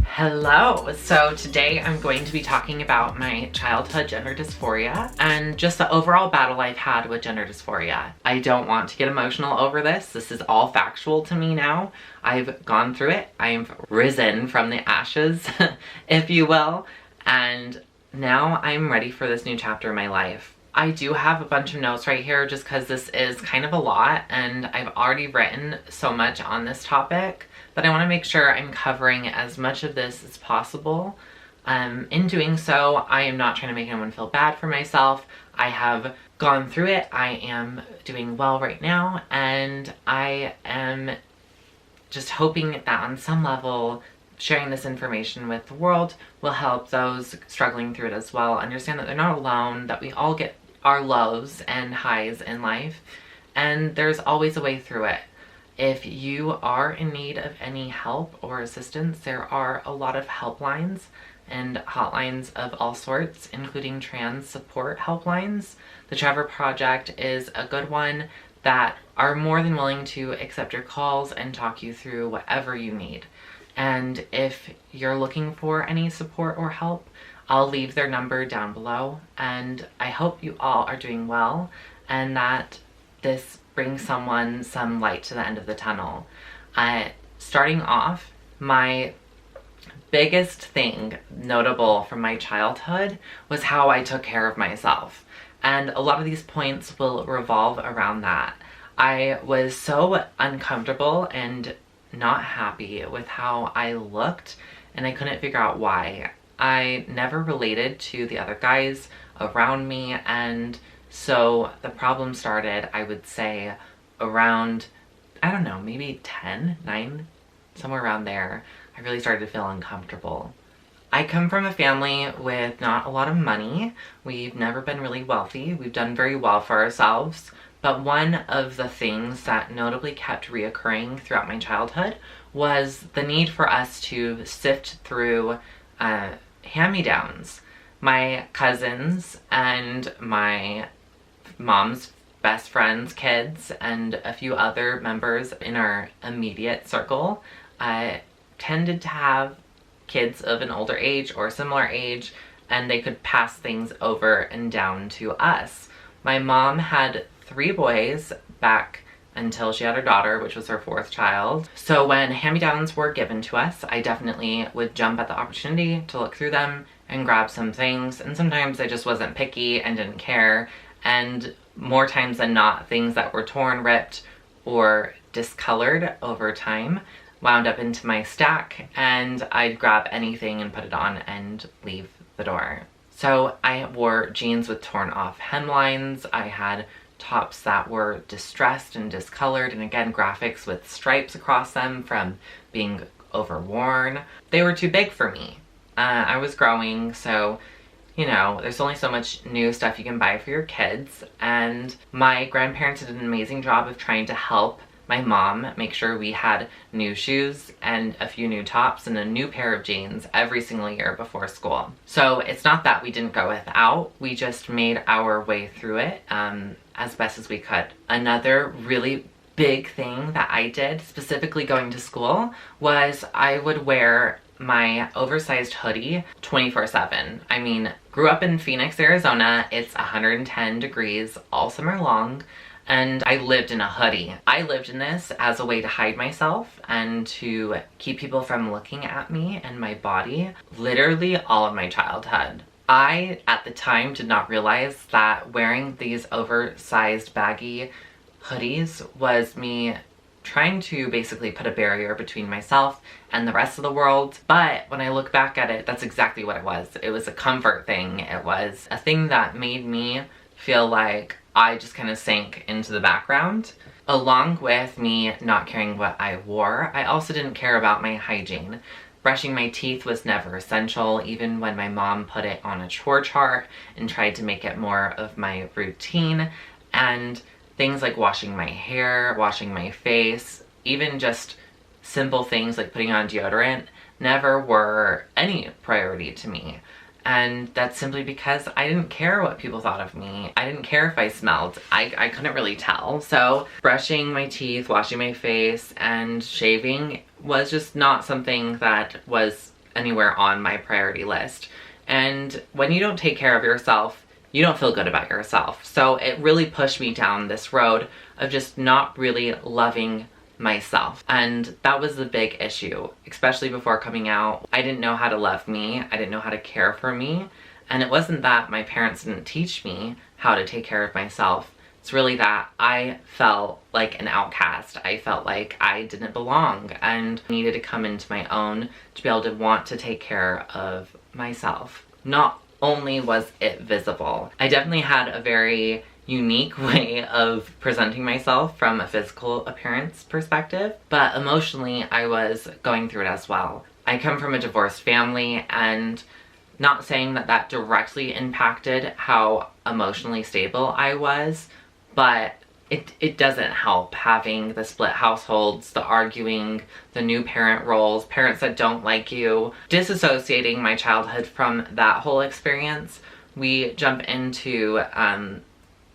Hello! So today I'm going to be talking about my childhood gender dysphoria and just the overall battle I've had with gender dysphoria. I don't want to get emotional over this. This is all factual to me now. I've gone through it. I've risen from the ashes, if you will, and now I'm ready for this new chapter in my life. I do have a bunch of notes right here just because this is kind of a lot and I've already written so much on this topic, but I want to make sure I'm covering as much of this as possible. In doing so, I am not trying to make anyone feel bad for myself. I have gone through it. I am doing well right now, and I am just hoping that on some level sharing this information with the world will help those struggling through it as well understand that they're not alone, that we all get our lows and highs in life, and there's always a way through it. If you are in need of any help or assistance, there are a lot of helplines and hotlines of all sorts, including trans support helplines. The Trevor Project is a good one that are more than willing to accept your calls and talk you through whatever you need. And if you're looking for any support or help, I'll leave their number down below. And I hope you all are doing well and that this brings someone some light to the end of the tunnel. Starting off, my biggest thing notable from my childhood was how I took care of myself. And a lot of these points will revolve around that. I was so uncomfortable and not happy with how I looked, and I couldn't figure out why. I never related to the other guys around me, and so the problem started, I would say, around, I don't know, maybe 10, 9, somewhere around there. I really started to feel uncomfortable. I come from a family with not a lot of money. We've never been really wealthy. We've done very well for ourselves. But one of the things that notably kept reoccurring throughout my childhood was the need for us to sift through hand-me-downs. My cousins and my mom's best friends' kids and a few other members in our immediate circle tended to have kids of an older age or similar age, and they could pass things over and down to us. My mom had 3 boys back until she had her daughter, which was her 4th child. So when hand-me-downs were given to us, I definitely would jump at the opportunity to look through them and grab some things, and sometimes I just wasn't picky and didn't care, and more times than not, things that were torn, ripped, or discolored over time wound up into my stack, and I'd grab anything and put it on and leave the door. So I wore jeans with torn off hemlines. I had tops that were distressed and discolored, and again, graphics with stripes across them from being overworn. They were too big for me. I was growing, so you know, there's only so much new stuff you can buy for your kids, and my grandparents did an amazing job of trying to help my mom make sure we had new shoes and a few new tops and a new pair of jeans every single year before school. So it's not that we didn't go without, we just made our way through it as best as we could. Another really big thing that I did, specifically going to school, was I would wear my oversized hoodie 24/7. I mean, grew up in Phoenix, Arizona. It's 110 degrees all summer long, and I lived in a hoodie. I lived in this as a way to hide myself and to keep people from looking at me and my body literally all of my childhood. I, at the time, did not realize that wearing these oversized baggy hoodies was me trying to basically put a barrier between myself and the rest of the world. But when I look back at it, that's exactly what it was. It was a comfort thing. It was a thing that made me feel like I just kind of sank into the background. Along with me not caring what I wore, I also didn't care about my hygiene. Brushing my teeth was never essential, even when my mom put it on a chore chart and tried to make it more of my routine. And things like washing my hair, washing my face, even just simple things like putting on deodorant never were any priority to me. And that's simply because I didn't care what people thought of me. I didn't care if I smelled. I couldn't really tell. So brushing my teeth, washing my face, and shaving was just not something that was anywhere on my priority list. And when you don't take care of yourself, you don't feel good about yourself. So it really pushed me down this road of just not really loving myself. And that was the big issue, especially before coming out. I didn't know how to love me. I didn't know how to care for me. And it wasn't that my parents didn't teach me how to take care of myself. It's really that I felt like an outcast. I felt like I didn't belong and needed to come into my own to be able to want to take care of myself. Not only was it visible, I definitely had a very unique way of presenting myself from a physical appearance perspective, but emotionally I was going through it as well. I come from a divorced family, and not saying that that directly impacted how emotionally stable I was, but it doesn't help having the split households, the arguing, the new parent roles, parents that don't like you. Disassociating my childhood from that whole experience, we jump into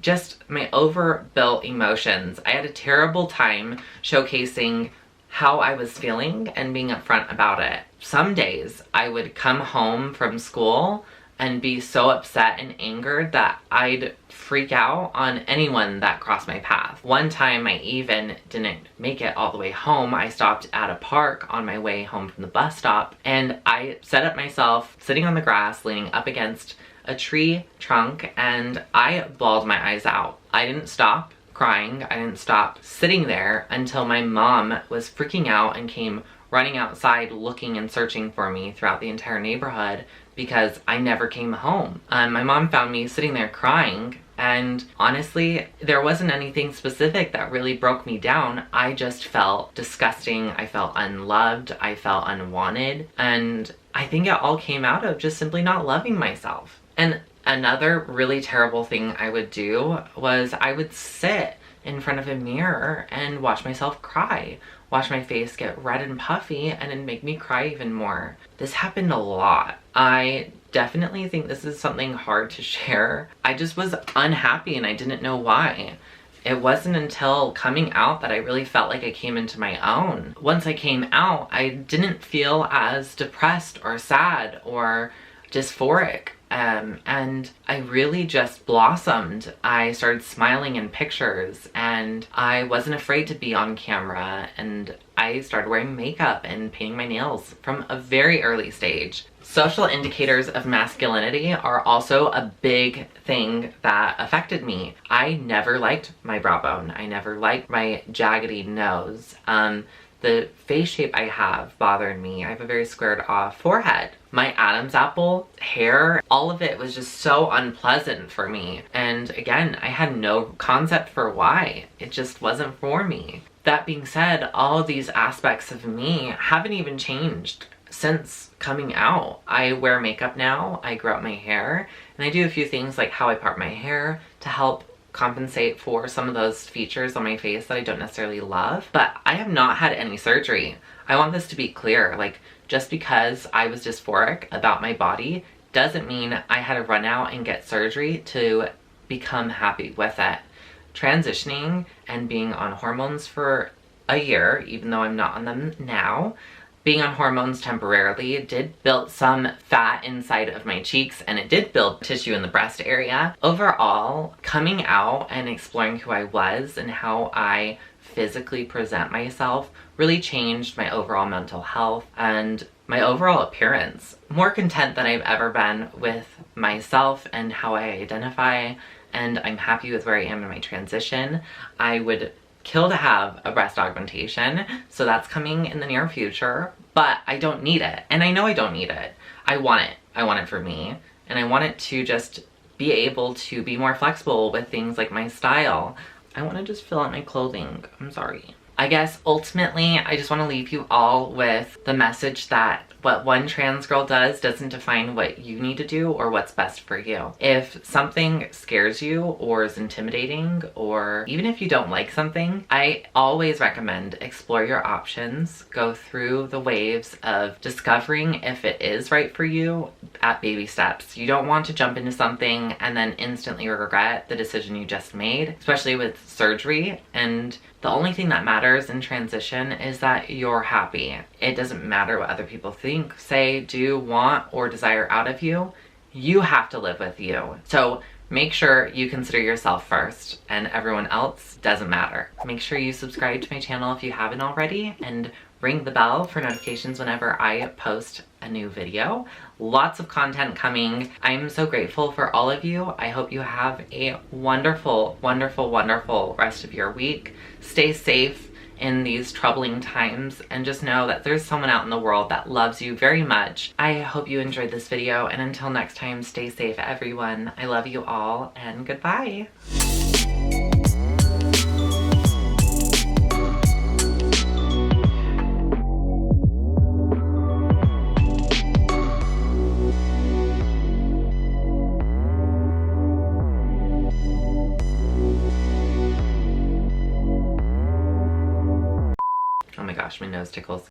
just my overbuilt emotions. I had a terrible time showcasing how I was feeling and being upfront about it. Some days I would come home from school and be so upset and angered that I'd freak out on anyone that crossed my path. One time I even didn't make it all the way home. I stopped at a park on my way home from the bus stop, and I set up myself sitting on the grass, leaning up against a tree trunk, and I bawled my eyes out. I didn't stop crying. I didn't stop sitting there until my mom was freaking out and came running outside looking and searching for me throughout the entire neighborhood because I never came home. My mom found me sitting there crying, and honestly, there wasn't anything specific that really broke me down. I just felt disgusting. I felt unloved. I felt unwanted. And I think it all came out of just simply not loving myself. And another really terrible thing I would do was I would sit in front of a mirror and watch myself cry. Watch my face get red and puffy, and it'd make me cry even more. This happened a lot. I definitely think this is something hard to share. I just was unhappy and I didn't know why. It wasn't until coming out that I really felt like I came into my own. Once I came out, I didn't feel as depressed or sad or dysphoric. And I really just blossomed. I started smiling in pictures, and I wasn't afraid to be on camera, and I started wearing makeup and painting my nails from a very early stage. Social indicators of masculinity are also a big thing that affected me. I never liked my brow bone. I never liked my jaggedy nose. The face shape I have bothered me. I have a very squared off forehead. My Adam's apple hair, all of it was just so unpleasant for me. And again, I had no concept for why. It just wasn't for me. That being said, all of these aspects of me haven't even changed since coming out. I wear makeup now, I grow out my hair, and I do a few things like how I part my hair to help compensate for some of those features on my face that I don't necessarily love. But I have not had any surgery. I want this to be clear. Like, just because I was dysphoric about my body doesn't mean I had to run out and get surgery to become happy with it. Transitioning and being on hormones for a year, even though I'm not on them now, being on hormones temporarily did build some fat inside of my cheeks, and it did build tissue in the breast area. Overall, coming out and exploring who I was and how I physically present myself really changed my overall mental health and my overall appearance. More content than I've ever been with myself and how I identify, and I'm happy with where I am in my transition. I would kill to have a breast augmentation, so that's coming in the near future, but I don't need it, and I know I don't need it. I want it. I want it for me, and I want it to just be able to be more flexible with things like my style. I want to just fill out my clothing. I'm sorry. I guess ultimately, I just want to leave you all with the message that what one trans girl does doesn't define what you need to do or what's best for you. If something scares you or is intimidating, or even if you don't like something, I always recommend explore your options, go through the waves of discovering if it is right for you at baby steps. You don't want to jump into something and then instantly regret the decision you just made, especially with surgery. And the only thing that matters in transition is that you're happy. It doesn't matter what other people think, say, do, want, or desire out of you. You have to live with you. So make sure you consider yourself first, and everyone else doesn't matter. Make sure you subscribe to my channel if you haven't already, and ring the bell for notifications whenever I post a new video. Lots of content coming. I'm so grateful for all of you. I hope you have a wonderful, wonderful, wonderful rest of your week. Stay safe in these troubling times, and just know that there's someone out in the world that loves you very much. I hope you enjoyed this video, and until next time, stay safe, everyone. I love you all, and goodbye. Oh my gosh, my nose tickles.